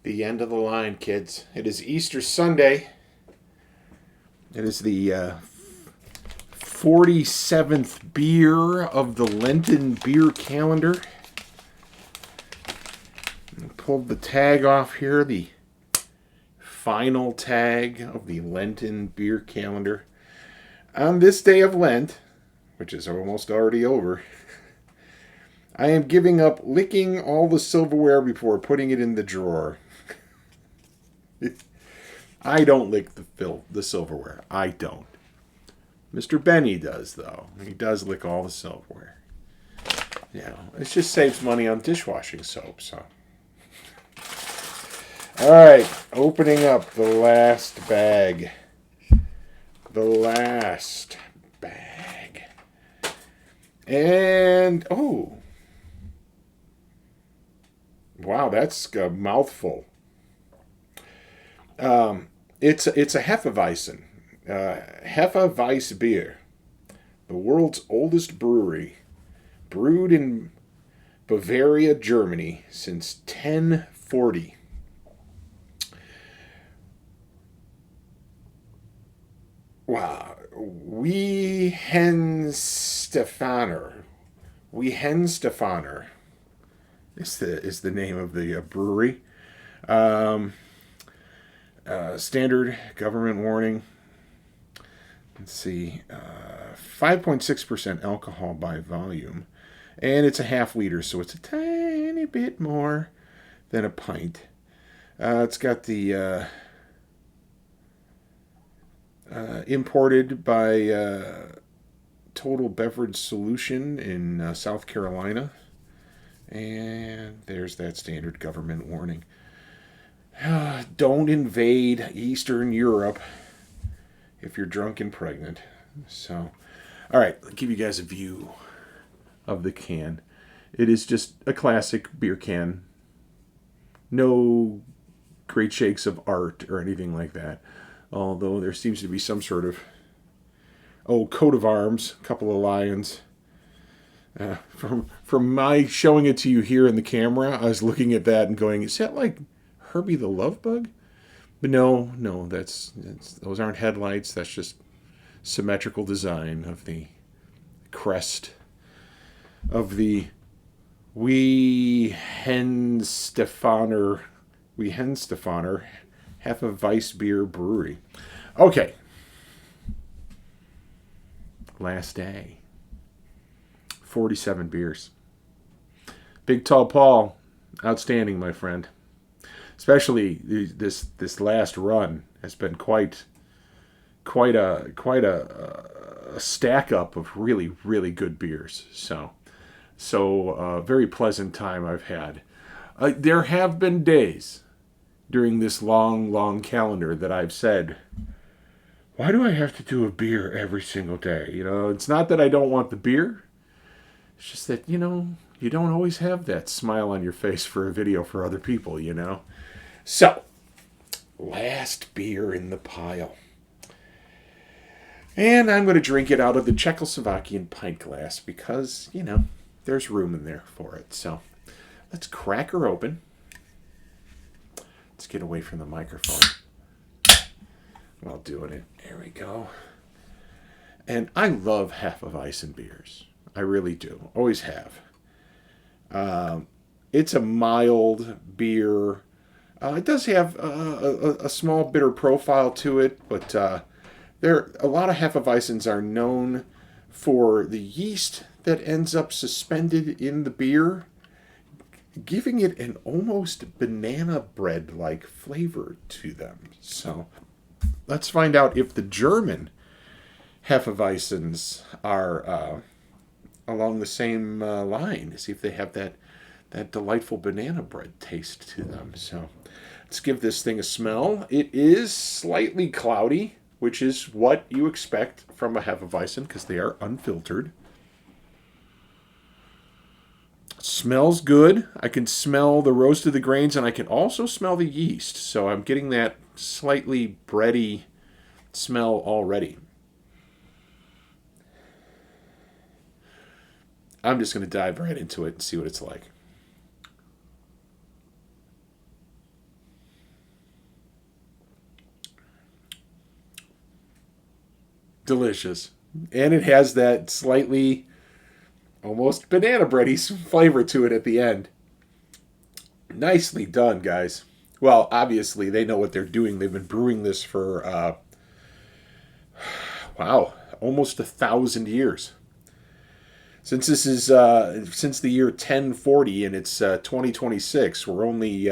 The end of the line, kids. It is Easter Sunday. It is the 47th beer of the Lenten beer calendar. I pulled the tag off here, the final tag of the Lenten beer calendar. On this day of Lent, which is almost already over, I am giving up licking all the silverware before putting it in the drawer. I don't lick the silverware. I don't. Mr. Benny does, though. He does lick all the silverware. You know, it just saves money on dishwashing soap, so. All right, opening up the last bag. The last bag. And, oh. Wow, that's a mouthful. It's a Hefeweizen. Hefe Weissbier. The world's oldest brewery. Brewed in Bavaria, Germany since 1040. Wow. Weihenstephaner is the name of the brewery. Standard government warning. Let's see. 5.6% alcohol by volume. And it's a half liter, so it's a tiny bit more than a pint. It's got the imported by Total Beverage Solution in South Carolina. And there's that standard government warning. Don't invade Eastern Europe if you're drunk and pregnant. So, all right, I'll give you guys a view of the can. It is just a classic beer can. No great shakes of art or anything like that. Although there seems to be some sort of, coat of arms, a couple of lions. From my showing it to you here in the camera, I was looking at that and going, is that like Herbie the Love Bug? But no, that's those aren't headlights. That's just symmetrical design of the crest of the Weihenstephaner Hefe Weissbier brewery. Okay. Last day. 47 beers. Big Tall Paul, outstanding, my friend. Especially this last run has been quite a stack up of really, really good beers. So very pleasant time I've had. There have been days during this long calendar that I've said, why do I have to do a beer every single day? You know, it's not that I don't want the beer. It's just that, you don't always have that smile on your face for a video for other people, So, last beer in the pile. And I'm going to drink it out of the Czechoslovakian pint glass because, there's room in there for it. So, let's crack her open. Let's get away from the microphone while doing it. There we go. And I love Hefeweizen beers. I really do. Always have. It's a mild beer. It does have a small bitter profile to it, but a lot of Hefeweizens are known for the yeast that ends up suspended in the beer, giving it an almost banana bread-like flavor to them. So let's find out if the German Hefeweizens are along the same line. See if they have that delightful banana bread taste to them. So let's give this thing a smell. It is slightly cloudy, which is what you expect from a Hefeweizen because they are unfiltered. Smells good. I can smell the roast of the grains, and I can also smell the yeast. So I'm getting that slightly bready smell already. I'm just going to dive right into it and see what it's like. Delicious. And it has that slightly, almost banana bready flavor to it at the end. Nicely done, guys. Well, obviously, they know what they're doing. They've been brewing this for, wow, almost 1,000 years. Since this is since the year 1040 and it's 2026, we're only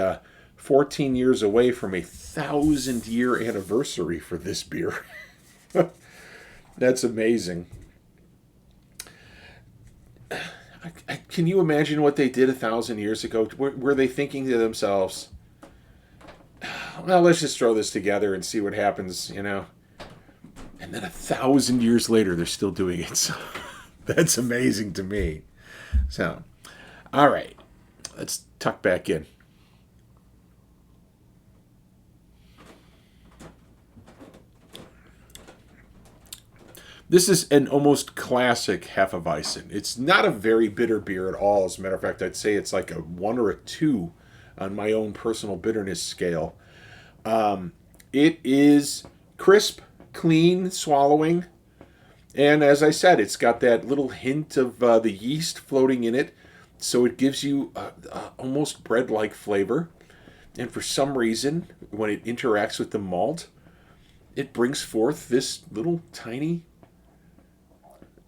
14 years away from a 1,000-year anniversary for this beer. That's amazing. Can you imagine what they did 1,000 years ago? Were they thinking to themselves, "Well, let's just throw this together and see what happens," you know? And then 1,000 years later, they're still doing it. So that's amazing to me. So, all right, let's tuck back in. This is an almost classic Hefeweizen. It's not a very bitter beer at all. As a matter of fact, I'd say it's like a 1 or a 2 on my own personal bitterness scale. It is crisp, clean swallowing. And as I said, it's got that little hint of the yeast floating in it. So it gives you almost bread-like flavor. And for some reason, when it interacts with the malt, it brings forth this little tiny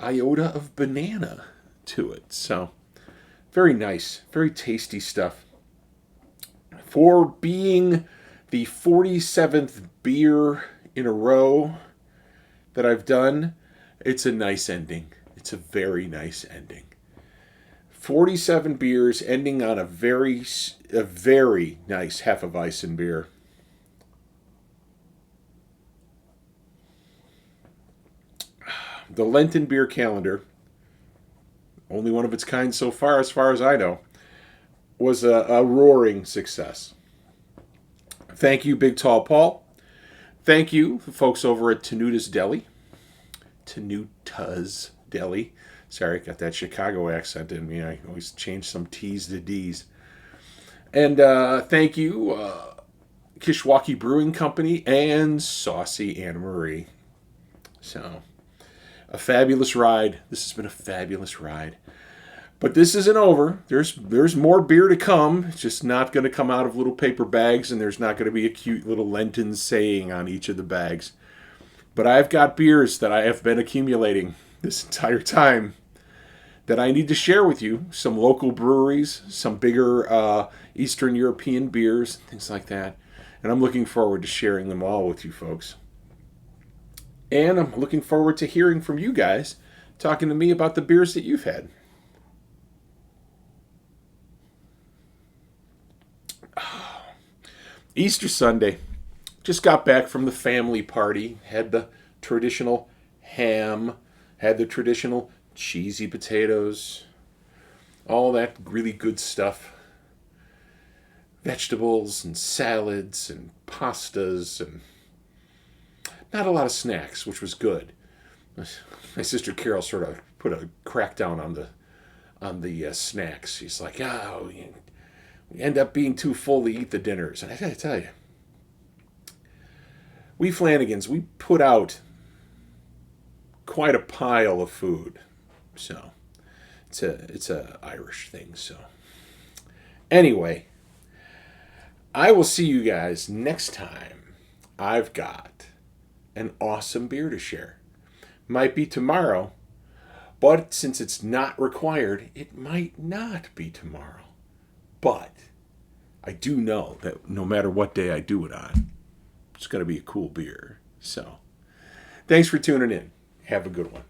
iota of banana to it. So very nice, very tasty stuff. For being the 47th beer in a row that I've done, it's a nice ending. It's a very nice ending. 47 beers ending on a very nice Hefeweizen beer. The Lenten beer calendar, only one of its kind so far as I know, was a roaring success. Thank you, Big Tall Paul. Thank you, folks over at Tanuta's Deli. Tanuta's Deli. Sorry, got that Chicago accent in me. I always change some T's to D's. And thank you, Kishwaukee Brewing Company and Saucy Anna Marie. So, a fabulous ride. This has been a fabulous ride. But this isn't over. There's more beer to come. It's just not going to come out of little paper bags, and there's not going to be a cute little Lenten saying on each of the bags. But I've got beers that I have been accumulating this entire time that I need to share with you. Some local breweries, some bigger Eastern European beers, things like that. And I'm looking forward to sharing them all with you folks. And I'm looking forward to hearing from you guys, talking to me about the beers that you've had. Easter Sunday. Just got back from the family party. Had the traditional ham. Had the traditional cheesy potatoes. All that really good stuff. Vegetables and salads and pastas and not a lot of snacks, which was good. My sister Carol sort of put a crackdown on the snacks. She's like, "Oh, we end up being too full to eat the dinners." And I gotta tell you, we Flanagans, we put out quite a pile of food. So it's a Irish thing. So anyway, I will see you guys next time. I've got an awesome beer to share. Might be tomorrow, but since it's not required, it might not be tomorrow. But I do know that no matter what day I do it on, it's going to be a cool beer. So, thanks for tuning in. Have a good one.